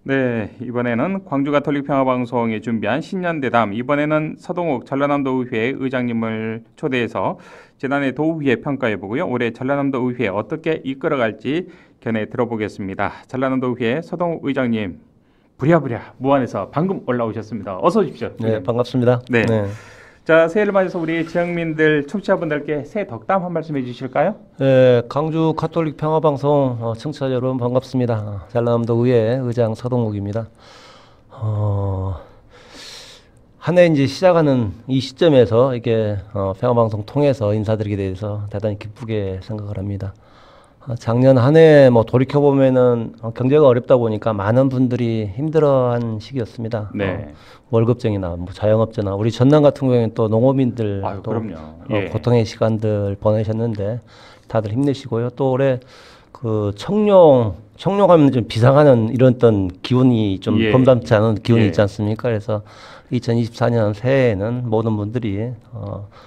네, 이번에는 광주가톨릭평화방송이 준비한 신년대담, 이번에는 서동욱 전라남도의회 의장님을 초대해서 지난해 도의회 평가해보고요. 올해 전라남도 의회 어떻게 이끌어갈지 견해 들어보겠습니다. 전라남도의회 서동욱 의장님, 부랴부랴 무안에서 방금 올라오셨습니다. 어서 오십시오. 네, 반갑습니다. 네. 네. 자, 새해를 맞아서 우리 지역민들, 청취자분들께 새해 덕담 한 말씀 해주실까요? 네, 광주 가톨릭 평화방송 청취자 여러분 반갑습니다. 전라남도 의회 의장 서동욱입니다. 한 해 이제 시작하는 이 시점에서 이렇게 평화방송 통해서 인사드리게 돼서 대단히 기쁘게 생각을 합니다. 작년 한 해 뭐 돌이켜 보면은 경제가 어렵다 보니까 많은 분들이 힘들어한 시기였습니다. 네. 월급쟁이나 뭐 자영업자나 우리 전남 같은 경우에는 또 농업인들 아유, 또 그럼요. 예. 고통의 시간들 보내셨는데 다들 힘내시고요. 또 올해 그 청룡하면 좀 비상하는 이런 어떤 기운이 좀 예. 범람치 않은 기운이 예. 있지 않습니까? 그래서 2024년 새해에는 모든 분들이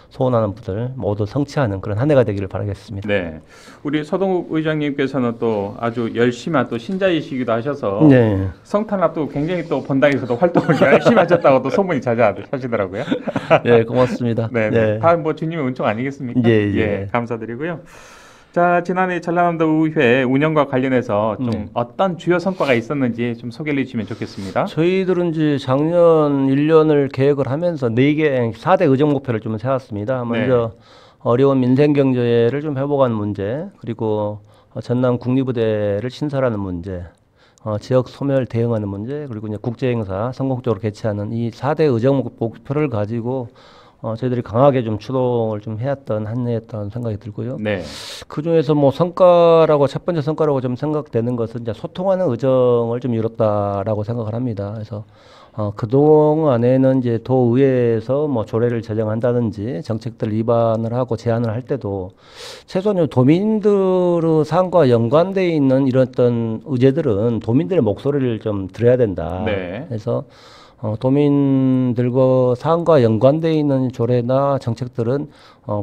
소원하는 분들 모두 성취하는 그런 한 해가 되기를 바라겠습니다. 네, 우리 서동욱 의장님께서는 또 아주 열심한 또 신자이시기도 하셔서 네. 성탄합도 굉장히 또 본당에서도 활동을 열심히 하셨다고 또 소문이 자자하시더라고요. 네, 고맙습니다. 네, 네. 다 뭐 주님의 은총 아니겠습니까? 예. 감사드리고요. 자, 지난해 전라남도 의회 운영과 관련해서 좀 어떤 주요 성과가 있었는지 좀 소개를 해주시면 좋겠습니다. 저희들은 이제 작년 1년을 계획을 하면서 4개, 4대 의정 목표를 좀 세웠습니다. 먼저 어려운 민생 경제를 좀 회복하는 문제, 그리고 전남 국립의대를 신설하는 문제, 지역 소멸 대응하는 문제, 그리고 이제 국제 행사 성공적으로 개최하는 이 4대 의정 목표를 가지고 저희들이 강하게 좀 추동을 좀 해왔던 한 해였다는 생각이 들고요. 네. 그 중에서 뭐 성과라고 첫 번째 성과라고 좀 생각되는 것은 이제 소통하는 의정을 좀 이뤘다라고 생각을 합니다. 그래서 그동안에는 이제 도의회에서 뭐 조례를 제정한다든지 정책들 위반을 하고 제안을 할 때도 최소한 도민들의 삶과 연관돼 있는 이런 어떤 의제들은 도민들의 목소리를 좀 들어야 된다. 네. 그래서 도민들과 사안과 연관되어 있는 조례나 정책들은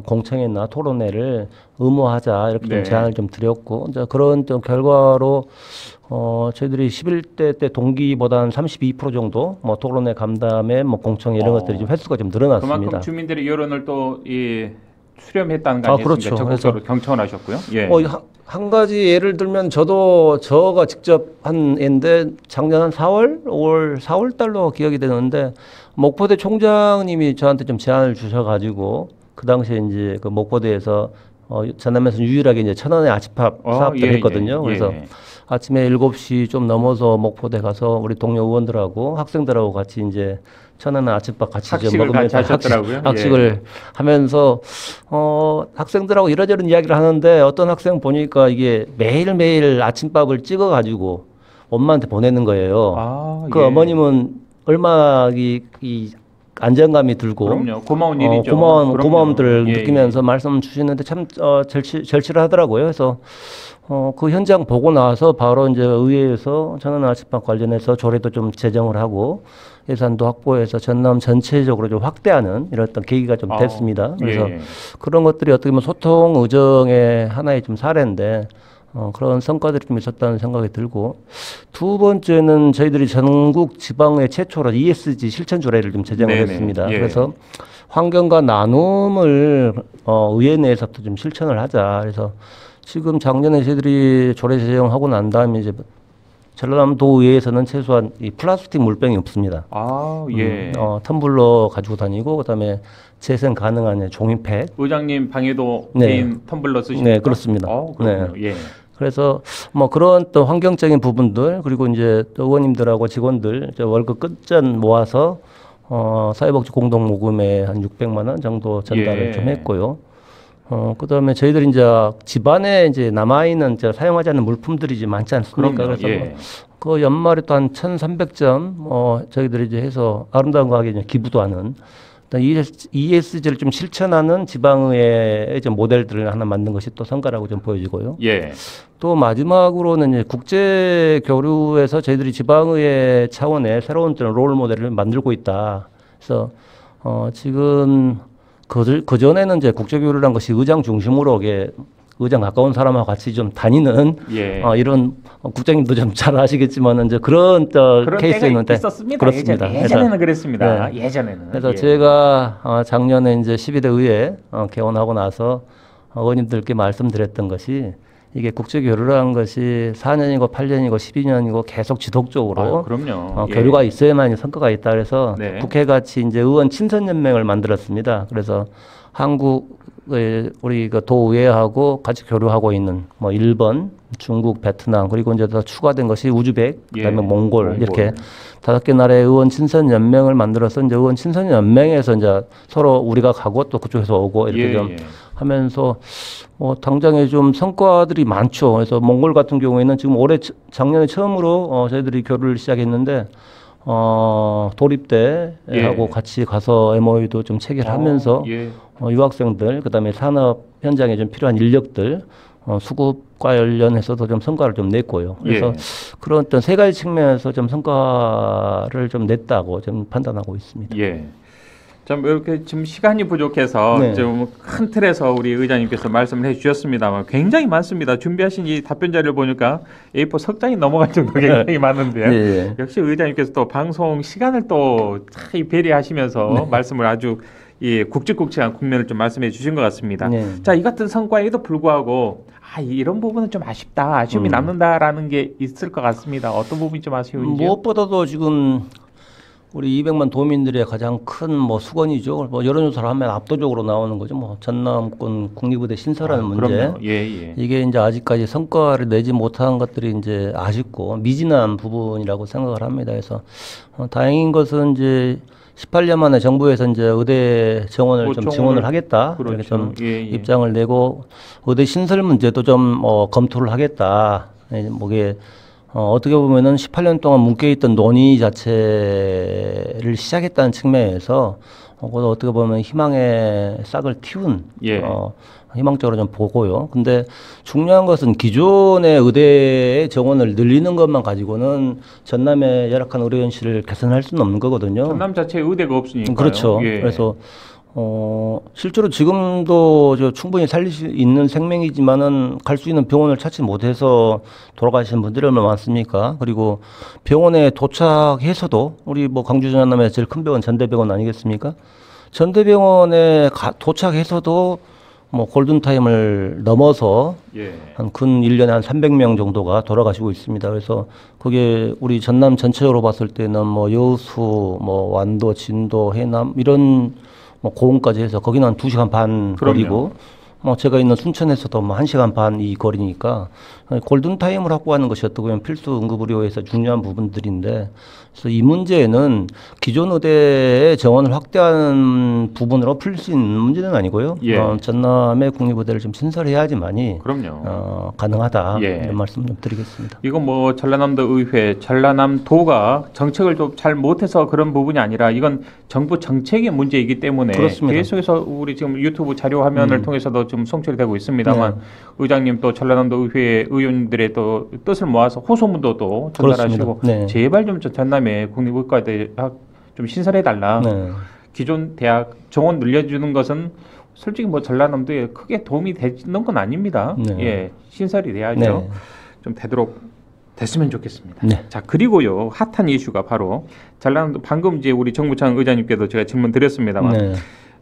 공청회나 토론회를 의무화하자 이렇게 좀 제안을 좀 드렸고 이제 그런 좀 결과로 저희들이 11대 때 동기보다는 32% 정도 뭐 토론회 감담회 뭐 공청회 이런 것들이 좀 횟수가 좀 늘어났습니다. 그만큼 주민들의 여론을 또 수렴했다는 거 아니겠습니까? 그렇죠. 적극적으로 경청을 하셨고요. 예. 한 가지 예를 들면 저가 직접 한 애인데 작년 한 4월, 5월, 4월 달로 기억이 되는데 목포대 총장님이 저한테 좀 제안을 주셔가지고 그 당시에 이제 그 목포대에서 전남에서 유일하게 이제 1,000원의 아침밥 사업을 했거든요. 그래서 아침에 7시 좀 넘어서 목포대 가서 우리 동료 의원들하고 학생들하고 같이 이제 1,000원 아침밥 같이 먹으면서 학식을 하면서 학생들하고 이러저런 이야기를 하는데 어떤 학생 보니까 이게 매일매일 아침밥을 찍어가지고 엄마한테 보내는 거예요. 어머님은 얼마나 이 안정감이 들고 그럼요. 고마운 일이죠. 고마움들을 느끼면서 말씀 주시는데 참 절실을 하더라고요. 그래서 그 현장 보고 나서 바로 이제 의회에서 전원 아침밥 관련해서 조례도 좀 제정을 하고 예산도 확보해서 전남 전체적으로 좀 확대하는 이런 어떤 계기가 좀 됐습니다. 그래서 그런 것들이 어떻게 보면 소통 의정의 하나의 좀 사례인데 그런 성과들이 좀 있었다는 생각이 들고 두 번째는 저희들이 전국 지방의 최초로 ESG 실천 조례를 좀 제정을 했습니다. 그래서 환경과 나눔을 의회 내에서도 좀 실천을 하자. 그래서 지금 작년에 저희들이 조례 제정하고 난 다음에 이제 전라남도의회에서는 최소한 이 플라스틱 물병이 없습니다. 텀블러 가지고 다니고 그다음에 재생 가능한 종이팩. 의장님 방에도 개인 텀블러 쓰십니까? 네, 그렇습니다. 네. 그래서 뭐 그런 또 환경적인 부분들 그리고 이제 또 의원님들하고 직원들 월급 끝전 모아서 사회복지 공동 모금에 한 600만 원 정도 전달을 좀 했고요. 그다음에 저희들이 이제 집안에 이제 남아있는 사용하지 않는 물품들이 이제 많지 않습니까? 그래서 그 연말에 또 한 1,300점 저희들이 이제 해서 아름다운 과학에 이제 기부도 하는 ESG를 좀 실천하는 지방의회 모델들을 하나 만든 것이 또 성과라고 좀 보여지고요. 또 마지막으로는 이제 국제 교류에서 저희들이 지방의회 차원의 새로운 롤 모델을 만들고 있다. 그래서 지금 그 전에는 이제 국제 교류란 것이 의장 중심으로 이게 의장 가까운 사람하고 같이 좀 다니는 예. 이런 국장님도 좀 잘 아시겠지만 이제 그런 케이스 때가 있는데 있었습니다. 그렇습니다. 예전에는 그랬습니다. 네. 예전에는. 그래서 예. 제가 작년에 이제 12대 의회 개원하고 나서 의원님들께 말씀드렸던 것이 이게 국제 교류라는 것이 4년이고 8년이고 12년이고 계속 지속적으로 아유, 그럼요. 예. 교류가 있어야만 성과가 있다 그래서 네. 국회 같이 이제 의원 친선 연맹을 만들었습니다. 그래서 한국의 우리 그 도의회하고 같이 교류하고 있는 뭐 일본, 중국, 베트남 그리고 이제 더 추가된 것이 우즈벡, 그다음에 예. 몽골 이렇게 5개 나라의 의원 친선 연맹을 만들어서 이제 의원 친선 연맹에서 이제 서로 우리가 가고 또 그쪽에서 오고 이렇게 예, 좀 예. 하면서 당장에 좀 성과들이 많죠. 그래서 몽골 같은 경우에는 지금 작년에 처음으로 저희들이 교류를 시작했는데 도립대하고 예. 같이 가서 MOU도 좀 체결하면서 예. 유학생들 그다음에 산업 현장에 좀 필요한 인력들 수급 관련해서도 좀 성과를 좀 냈고요. 그래서 예. 그런 어떤 세 가지 측면에서 좀 성과를 좀 냈다고 좀 판단하고 있습니다. 예. 좀 이렇게 지금 시간이 부족해서 네. 좀 큰 틀에서 우리 의장님께서 말씀을 해주셨습니다만 굉장히 많습니다. 준비하신 이 답변 자료를 보니까 A4 석 장이 넘어갈 정도로 굉장히 많은데요. 예. 역시 의장님께서 또 방송 시간을 또 잘 배려하시면서 말씀을 아주 굵직굵직한 국면을 좀 말씀해 주신 것 같습니다. 네. 자, 이 같은 성과에도 불구하고 이런 부분은 좀 아쉽다, 아쉬움이 남는다라는 게 있을 것 같습니다. 어떤 부분이 좀 아쉬운지요? 무엇보다도 지금 우리 200만 도민들의 가장 큰 수건이죠. 여론조사를 하면 압도적으로 나오는 거죠. 전남권 국립의대 신설하는 문제. 그럼요. 예. 이게 이제 아직까지 성과를 내지 못한 것들이 이제 아쉽고 미진한 부분이라고 생각을 합니다. 그래서 다행인 것은 이제 18년 만에 정부에서 이제 의대 정원을 좀 지원을 하겠다. 그렇죠. 이렇게 좀 예. 입장을 내고 의대 신설 문제도 좀 검토를 하겠다. 뭐게 어떻게 보면은 18년 동안 묶여있던 논의 자체를 시작했다는 측면에서 어떻게 보면 희망의 싹을 틔운 예. 희망적으로 좀 보고요. 근데 중요한 것은 기존의 의대의 정원을 늘리는 것만 가지고는 전남의 열악한 의료 현실을 개선할 수는 없는 거거든요. 전남 자체에 의대가 없으니까요. 그렇죠. 예. 그래서 실제로 지금도 충분히 살릴 수 있는 생명이지만은 갈 수 있는 병원을 찾지 못해서 돌아가시는 분들이 얼마나 많습니까? 그리고 병원에 도착해서도 우리 광주 전남의 제일 큰 병원 전대병원 아니겠습니까? 전대병원에 도착해서도 골든타임을 넘어서 예. 근 1년에 한 300명 정도가 돌아가시고 있습니다. 그래서 그게 우리 전남 전체적으로 봤을 때는 여수, 완도, 진도, 해남 이런 고흥까지 해서 거기는 한 2시간 반 거리고 제가 있는 순천에서도 1시간 반 이 거리니까 골든타임을 확보하는 것이 어떻게 보면 필수 응급의료에서 중요한 부분들인데 그래서 이 문제는 기존 의대의 정원을 확대하는 부분으로 풀 수 있는 문제는 아니고요. 예. 전남의 국립의대를 좀 신설해야지만이 그럼요. 가능하다 예. 이런 말씀 좀 드리겠습니다. 이건 전라남도 의회, 전라남도가 정책을 좀 잘 못해서 그런 부분이 아니라 이건 정부 정책의 문제이기 때문에 그렇습니다. 계속해서 우리 지금 유튜브 자료 화면을 통해서도 좀 송출이 되고 있습니다만 의장님 또 전라남도 의회 의원들의 또 뜻을 모아서 호소문도 또 전달하시고 네. 제발 좀 전남의 국립의과대학 좀 신설해달라. 네. 기존 대학 정원 늘려주는 것은 솔직히 전라남도에 크게 도움이 되는 건 아닙니다. 네. 예, 신설이 돼야죠. 네. 좀 되도록 됐으면 좋겠습니다. 네. 자, 그리고요 핫한 이슈가 바로 전라남도 방금 이제 우리 정무창 의장님께도 제가 질문 드렸습니다만 네.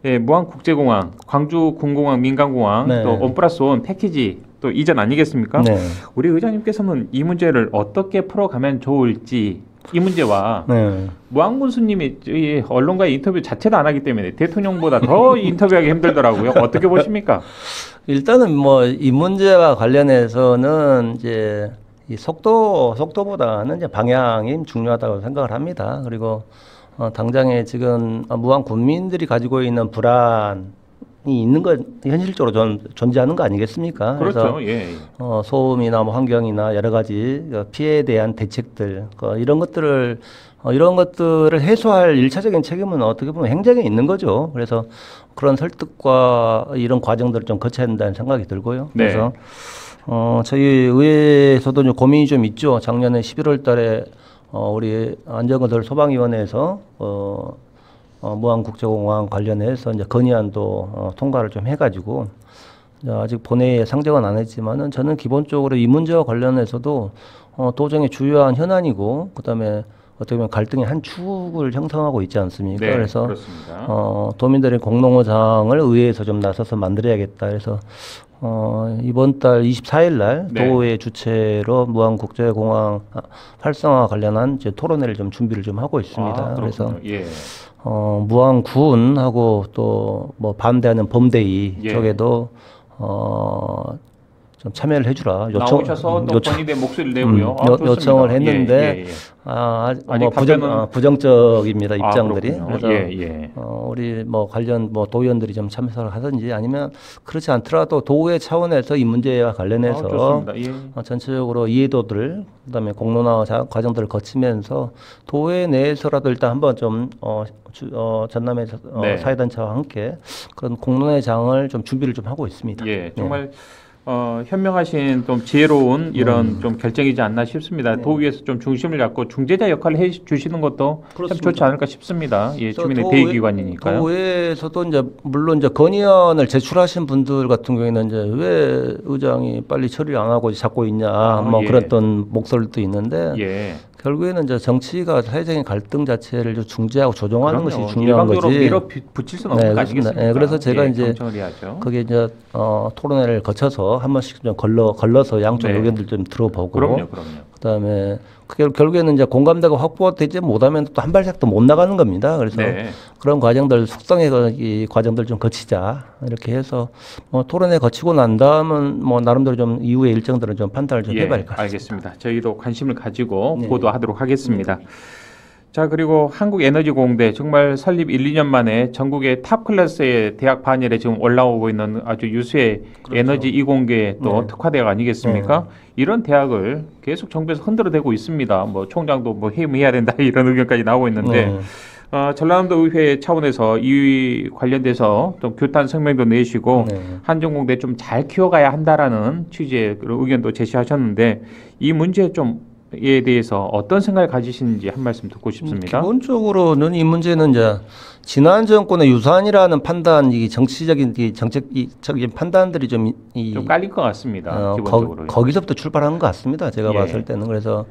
예, 무안국제공항, 광주군공항, 민간공항 네. 또 원+1 패키지 또 이전 아니겠습니까? 네. 우리 의장님께서는 이 문제를 어떻게 풀어가면 좋을지 이 문제와 네. 무안군수님이 이 언론과의 인터뷰 자체도 안 하기 때문에 대통령보다 더 인터뷰하기 힘들더라고요. 어떻게 보십니까? 일단은 이 문제와 관련해서는 이제 이 속도보다는 이제 방향이 중요하다고 생각을 합니다. 그리고 당장에 지금 무한 국민들이 가지고 있는 불안이 있는 것 현실적으로 존재하는 거 아니겠습니까? 그렇죠. 그래서 예. 소음이나 환경이나 여러 가지 피해에 대한 대책들 이런 것들을 해소할 일차적인 책임은 어떻게 보면 행정에 있는 거죠. 그래서 그런 설득과 이런 과정들을 좀 거쳐야 된다는 생각이 들고요. 네. 그래서 저희 의회에서도 좀 고민이 좀 있죠. 작년에 11월 달에 우리 안전건설 소방위원회에서 무안국제공항 관련해서 이제 건의안도 통과를 좀 해가지고 아직 본회의에 상정은 안 했지만은 저는 기본적으로 이 문제와 관련해서도 도정의 주요한 현안이고 그다음에 어떻게 보면 갈등의 한 축을 형성하고 있지 않습니까? 네, 그래서 그렇습니다. 도민들의 공론화장을 의회에서 좀 나서서 만들어야겠다. 그래서 이번 달 24일 날 네. 도의 주최로 무안국제공항 활성화 관련한 이제 토론회를 좀 준비를 좀 하고 있습니다. 아, 그래서 그렇군요. 예. 무안군하고 또 뭐 반대하는 범대위 예. 쪽에도 좀 참여를 해주라 나오셔서 또 본인의 목소리를 내고요. 아, 좋습니다. 요청을 했는데 예, 예, 예. 아직 뭐 답변은- 부정적입니다 아, 입장들이. 그렇군요. 그래서 예, 예. 우리 뭐 관련 뭐 도의원들이 좀 참석을 하든지 아니면 그렇지 않더라도 도의 차원에서 이 문제와 관련해서 아, 좋습니다. 예. 전체적으로 이해도들 그다음에 공론화 과정들을 거치면서 도의 내에서라도 일단 한번 좀 전남의 네. 사회단체와 함께 그런 공론의 장을 좀 준비를 좀 하고 있습니다. 예, 정말 현명하신 좀 지혜로운 이런 좀 결정이지 않나 싶습니다. 네. 도의에서 좀 중심을 잡고 중재자 역할을 해 주시는 것도 참 그렇습니다. 좋지 않을까 싶습니다. 예, 그래서 주민의 대의 기관이니까요. 도에서도 이제 물론 이제 건의안을 제출하신 분들 같은 경우에는 이제 왜 의장이 빨리 처리를 안 하고 잡고 있냐 뭐 예. 그랬던 목소리도 있는데 예. 결국에는 이제 정치가 사회적인 갈등 자체를 좀 중재하고 조정하는 그럼요. 것이 중요한 일방적으로 거지. 밀어 붙일 수는 없는 거 그렇습니다. 아니겠습니까? 그래서 제가 예, 이제 경청을 해야죠. 그게 이제 토론회를 거쳐서 한 번씩 좀 걸러서 양쪽 네. 의견들 좀 들어보고 그럼요. 그다음에 그게 결국에는 이제 공감대가 확보되지 못하면 또 한 발짝도 못 나가는 겁니다. 그래서 네. 그런 과정들 숙성의 이 과정들 좀 거치자 이렇게 해서 토론회 거치고 난 다음은 뭐 나름대로 좀 이후의 일정들은 좀 판단을 좀 예, 해봐야 할 것 같습니다. 알겠습니다. 저희도 관심을 가지고 네. 보도하도록 하겠습니다. 자, 그리고 한국에너지공대 정말 설립 1, 2년 만에 전국의 탑 클래스의 대학 반열에 지금 올라오고 있는 아주 유수의 그렇죠. 에너지 이공계 또 네. 특화대학 아니겠습니까? 이런 대학을 계속 정부에서 흔들어대고 있습니다. 뭐 총장도 뭐 해임해야 된다 이런 의견까지 나오고 있는데 전라남도 의회 차원에서 이 관련돼서 좀 규탄 성명도 내시고 네. 한전공대 좀 잘 키워가야 한다라는 취지의 그런 의견도 제시하셨는데 이 문제 좀에 대해서 어떤 생각을 가지시는지 한 말씀 듣고 싶습니다. 기본적으로는 이 문제는 이제 지난 정권의 유산이라는 판단, 이 정치적인 이 정책적인 판단들이 좀 깔릴 것 같습니다. 기본적으로. 거기서부터 출발한 것 같습니다. 제가 예. 봤을 때는 그래서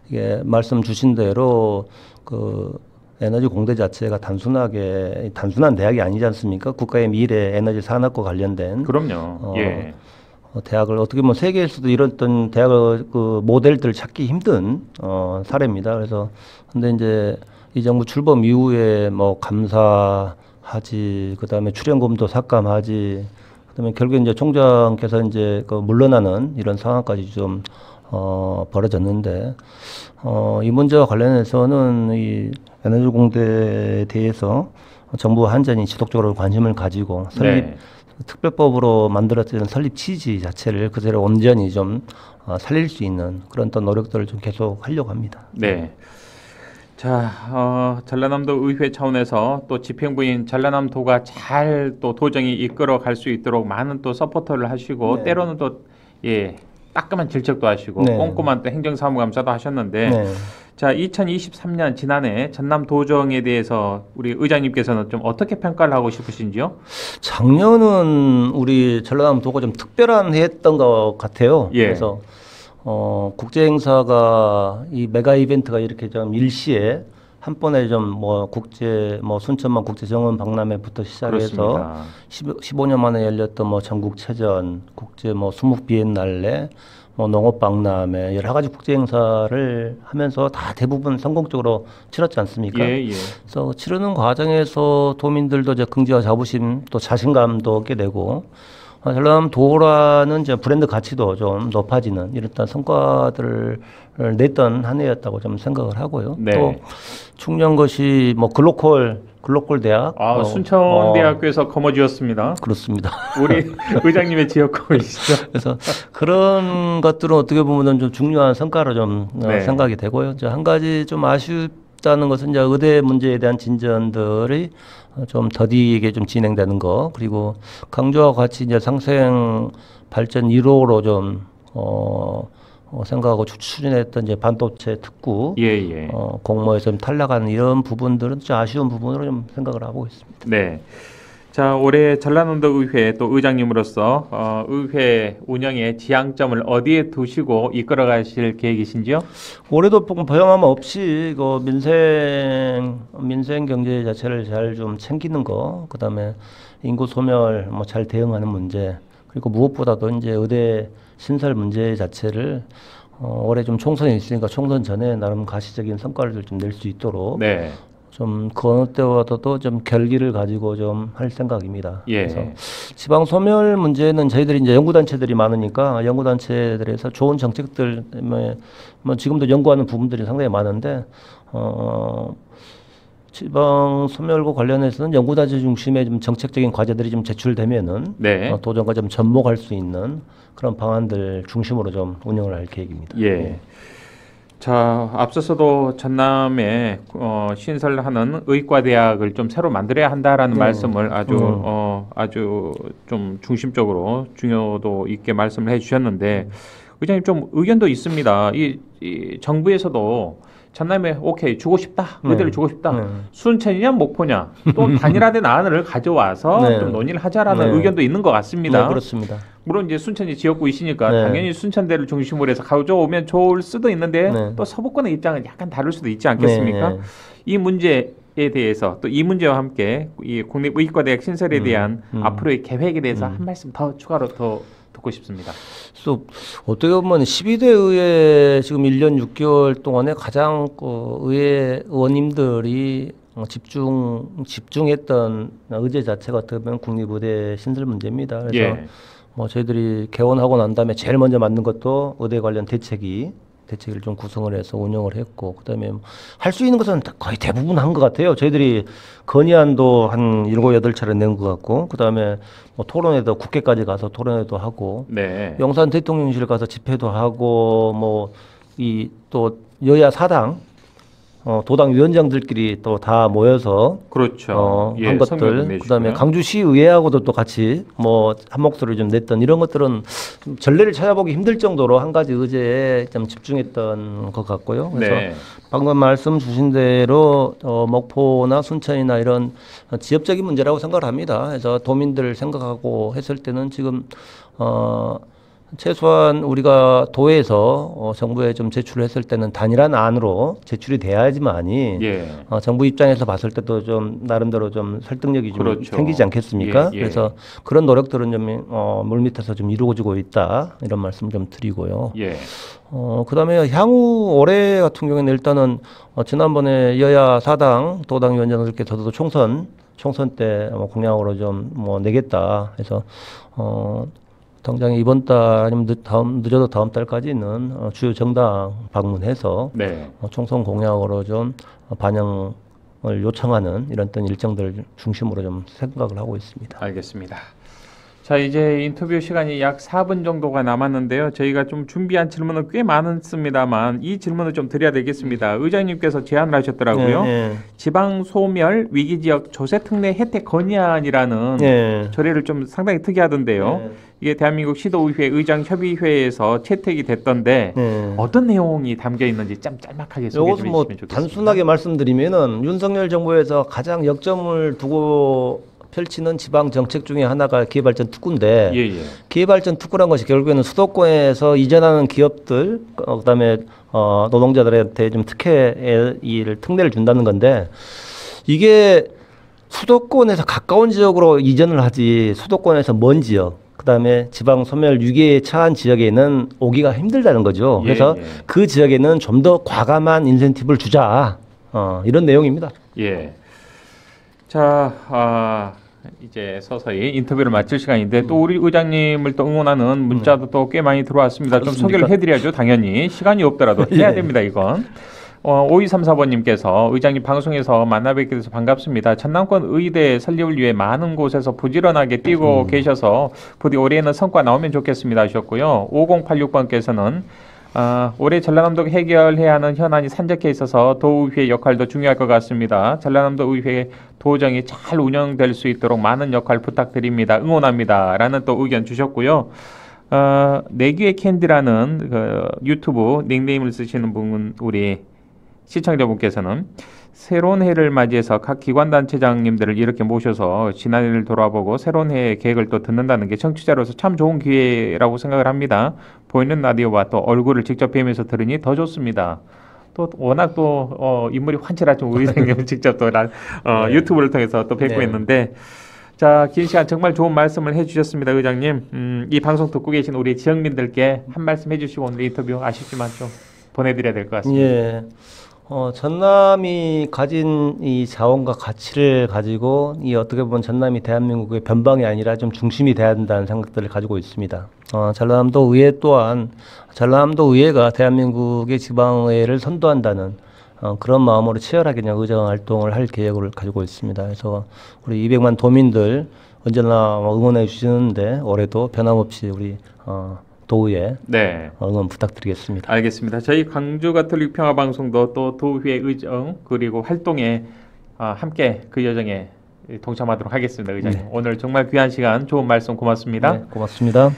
이게 말씀 주신 대로 그 에너지 공대 자체가 단순한 대학이 아니지 않습니까? 국가의 미래 에너지 산업과 관련된 그럼요. 예. 대학을 어떻게 보면 세계에서도 이런 어떤 대학을 그 모델들을 찾기 힘든 사례입니다. 그래서 근데 이제 이 정부 출범 이후에 뭐 감사하지, 그다음에 출연금도 삭감하지, 그다음에 결국에 이제 총장께서 이제 그 물러나는 이런 상황까지 좀 벌어졌는데 이 문제와 관련해서는 이 에너지 공대에 대해서 정부 한전이 지속적으로 관심을 가지고 설립 네. 특별법으로 만들어진 설립 취지 자체를 그대로 온전히 좀 살릴 수 있는 그런 또 노력들을 좀 계속 하려고 합니다. 네. 자, 전라남도 의회 차원에서 또 집행부인 전라남도가 잘 또 도정이 이끌어 갈 수 있도록 많은 또 서포터를 하시고 네. 때로는 또 따끔한 질책도 하시고 네. 꼼꼼한 또 행정사무감사도 하셨는데 네. 자, 2023년 지난해 전남 도정에 대해서 우리 의장님께서는 좀 어떻게 평가를 하고 싶으신지요? 작년은 우리 전라남도가 좀 특별한 해였던 것 같아요. 예. 그래서 국제 행사가 이 메가 이벤트가 이렇게 좀 일시에 한 번에 좀 뭐 국제 뭐 순천만 국제정원 박람회부터 시작해서 그렇습니다. 15년 만에 열렸던 뭐 전국체전, 국제 뭐 수묵 비엔날레, 뭐 농업 박람회 여러 가지 국제 행사를 하면서 다 대부분 성공적으로 치렀지 않습니까? 예, 예. 그래서 치르는 과정에서 도민들도 이제 긍지와 자부심 또 자신감도 얻게 되고 전라남도라는 이제 브랜드 가치도 좀 높아지는 이런 성과들을 냈던 한 해였다고 좀 생각을 하고요. 네. 또 중요한 것이 뭐 글로컬 대학. 순천대학교에서 거머쥐었습니다. 그렇습니다. 우리 의장님의 지역구이시죠? 그래서 그런 것들은 어떻게 보면 좀 중요한 성과로 좀 네. 생각이 되고요. 이제 한 가지 좀 아쉽다는 것은 이제 의대 문제에 대한 진전들이 좀 더디게 좀 진행되는 거, 그리고 강조와 같이 이제 상생 발전 1호로 좀 생각하고 추진했던 이제 반도체 특구 예. 공모에서 좀 탈락하는 이런 부분들은 좀 아쉬운 부분으로 좀 생각을 하고 있습니다. 네. 자, 올해 전라남도 의회 또 의장님으로서 의회 운영의 지향점을 어디에 두시고 이끌어가실 계획이신지요? 올해도 보영함 없이 그 민생 경제 자체를 잘 좀 챙기는 거, 그다음에 인구 소멸 뭐 잘 대응하는 문제, 그리고 무엇보다도 이제 의대 신설 문제 자체를 올해 좀 총선이 있으니까 총선 전에 나름 가시적인 성과를 좀 낼 수 있도록 네. 좀 그 어느 때보다도 좀 결기를 가지고 좀 할 생각입니다. 예. 그래서 지방 소멸 문제는 저희들이 이제 연구단체들이 많으니까 연구단체들에서 좋은 정책들 뭐 지금도 연구하는 부분들이 상당히 많은데 지방 소멸과 관련해서는 연구단체 중심의 좀 정책적인 과제들이 좀 제출되면은 네. 도전과 좀 접목할 수 있는 그런 방안들 중심으로 좀 운영을 할 계획입니다. 예. 자, 앞서서도 전남에 신설하는 의과대학을 좀 새로 만들어야 한다라는 말씀을 아주 좀 중심적으로 중요도 있게 말씀을 해주셨는데 의장님 좀 의견도 있습니다. 이 정부에서도 전남에 오케이 주고 싶다, 의대를 주고 싶다. 순천이냐 목포냐 또 단일화된 안을 가져와서 좀 논의를 하자라는 의견도 있는 것 같습니다. 네, 그렇습니다. 물론 이제 순천이 지역구이시니까 네. 당연히 순천대를 중심으로 해서 가져오면 좋을 수도 있는데 또 서부권의 입장은 약간 다를 수도 있지 않겠습니까? 이 문제에 대해서 또 이 문제와 함께 이 국립의과대학 신설에 대한 앞으로의 계획에 대해서 한 말씀 더 추가로 더 듣고 싶습니다. 그래서 어떻게 보면 12대 의회 지금 1년 6개월 동안에 가장 의회 의원님들이 집중했던 의제 자체가 어떻게 보면 국립의대 신설 문제입니다. 그래서 뭐 저희들이 개원하고 난 다음에 제일 먼저 만든 것도 의대 관련 대책을 좀 구성을 해서 운영을 했고, 그다음에 할 수 있는 것은 거의 대부분 한 것 같아요. 저희들이 건의안도 한 7, 8차례 낸 것 같고, 그다음에 뭐 토론회도 국회까지 가서 토론회도 하고, 용산 대통령실 가서 집회도 하고, 뭐 이 또 여야 사당 도당 위원장들끼리 또 다 모여서 그렇죠. 한 것들, 그다음에 강주시 의회하고도 또 같이 뭐 한 목소리를 좀 냈던 이런 것들은 좀 전례를 찾아보기 힘들 정도로 한 가지 의제에 좀 집중했던 것 같고요. 그래서 방금 말씀 주신 대로 목포나 순천이나 이런 지역적인 문제라고 생각을 합니다. 그래서 도민들 생각하고 했을 때는 지금 최소한 우리가 도에서 정부에 좀 제출을 했을 때는 단일한 안으로 제출이 돼야지만이 정부 입장에서 봤을 때도 좀 나름대로 좀 설득력이 좀 생기지 않겠습니까? 그래서 그런 노력들은 좀 물밑에서 좀 이루어지고 있다, 이런 말씀 좀 드리고요. 그다음에 향후 올해 같은 경우에는 일단은 지난번에 여야 사당 도당 위원장들께서도 총선 때 공약으로 좀 내겠다 해서 당장 이번 달 아니면 늦어도 다음 달까지는 주요 정당 방문해서 총선 공약으로 좀 반영을 요청하는 이런 어떤 일정들 중심으로 좀 생각을 하고 있습니다. 알겠습니다. 자, 이제 인터뷰 시간이 약 4분 정도가 남았는데요. 저희가 좀 준비한 질문은 꽤 많습니다만 이 질문을 좀 드려야 되겠습니다. 의장님께서 제안을 하셨더라고요. 지방 소멸 위기지역 조세특례 혜택 건의안이라는 조례를 좀 상당히 특이하던데요. 이게 대한민국 시도의회 의장협의회에서 채택이 됐던데 어떤 내용이 담겨 있는지 좀 짤막하게 소개해 주시면 좋겠습니다. 단순하게 말씀드리면은 윤석열 정부에서 가장 역점을 두고 펼치는 지방 정책 중에 하나가 기회발전 특구인데 기회발전 특구란 것이 결국에는 수도권에서 이전하는 기업들, 그다음에 노동자들한테 좀 특례를 준다는 건데, 이게 수도권에서 가까운 지역으로 이전을 하지 수도권에서 먼 지역, 그다음에 지방 소멸 위기에 처한 지역에는 오기가 힘들다는 거죠. 그래서 그 지역에는 좀 더 과감한 인센티브를 주자, 이런 내용입니다. 자, 이제 서서히 인터뷰를 마칠 시간인데 또 우리 의장님을 또 응원하는 문자도 또 꽤 많이 들어왔습니다. 그렇습니까? 좀 소개를 해드려야죠. 당연히 시간이 없더라도 해야 됩니다. 이건 5234번님께서 의장님 방송에서 만나뵙게 돼서 반갑습니다. 전남권 의대 설립을 위해 많은 곳에서 부지런하게 뛰고 계셔서 부디 올해는 성과 나오면 좋겠습니다 하셨고요. 5086번께서는 올해 전라남도 해결해야 하는 현안이 산적해 있어서 도의회 역할도 중요할 것 같습니다. 전라남도 의회 도정이 잘 운영될 수 있도록 많은 역할 부탁드립니다. 응원합니다. 라는 또 의견 주셨고요. 내귀의 캔디라는 그 유튜브 닉네임을 쓰시는 분은 우리 시청자분께서는 새로운 해를 맞이해서 각 기관단체장님들을 이렇게 모셔서 지난 해를 돌아보고 새로운 해의 계획을 또 듣는다는 게 청취자로서 참 좋은 기회라고 생각을 합니다. 보이는 라디오와 또 얼굴을 직접 뵈면서 들으니 더 좋습니다. 또 워낙 또 인물이 환칠하죠. 우리 생님은 직접 또 네. 유튜브를 통해서 또 뵙고 네. 있는데 자, 긴 시간 정말 좋은 말씀을 해주셨습니다, 의장님. 이 방송 듣고 계신 우리 지역민들께 한 말씀 해주시고 오늘 인터뷰 아쉽지만 좀 보내드려야 될 것 같습니다. 예. 전남이 가진 이 자원과 가치를 가지고 이 어떻게 보면 전남이 대한민국의 변방이 아니라 좀 중심이 돼야 된다는 생각들을 가지고 있습니다. 전라남도 의회 또한 전라남도 의회가 대한민국의 지방의회를 선도한다는 그런 마음으로 치열하게 그냥 의정 활동을 할 계획을 가지고 있습니다. 그래서 우리 200만 도민들 언제나 응원해 주시는데 올해도 변함없이 우리 도의회 네. 응원 부탁드리겠습니다. 알겠습니다. 저희 광주 가톨릭 평화 방송도 또 도의회 의정 그리고 활동에 함께 그 여정에 동참하도록 하겠습니다, 의장님. 네. 오늘 정말 귀한 시간, 좋은 말씀 고맙습니다. 네, 고맙습니다.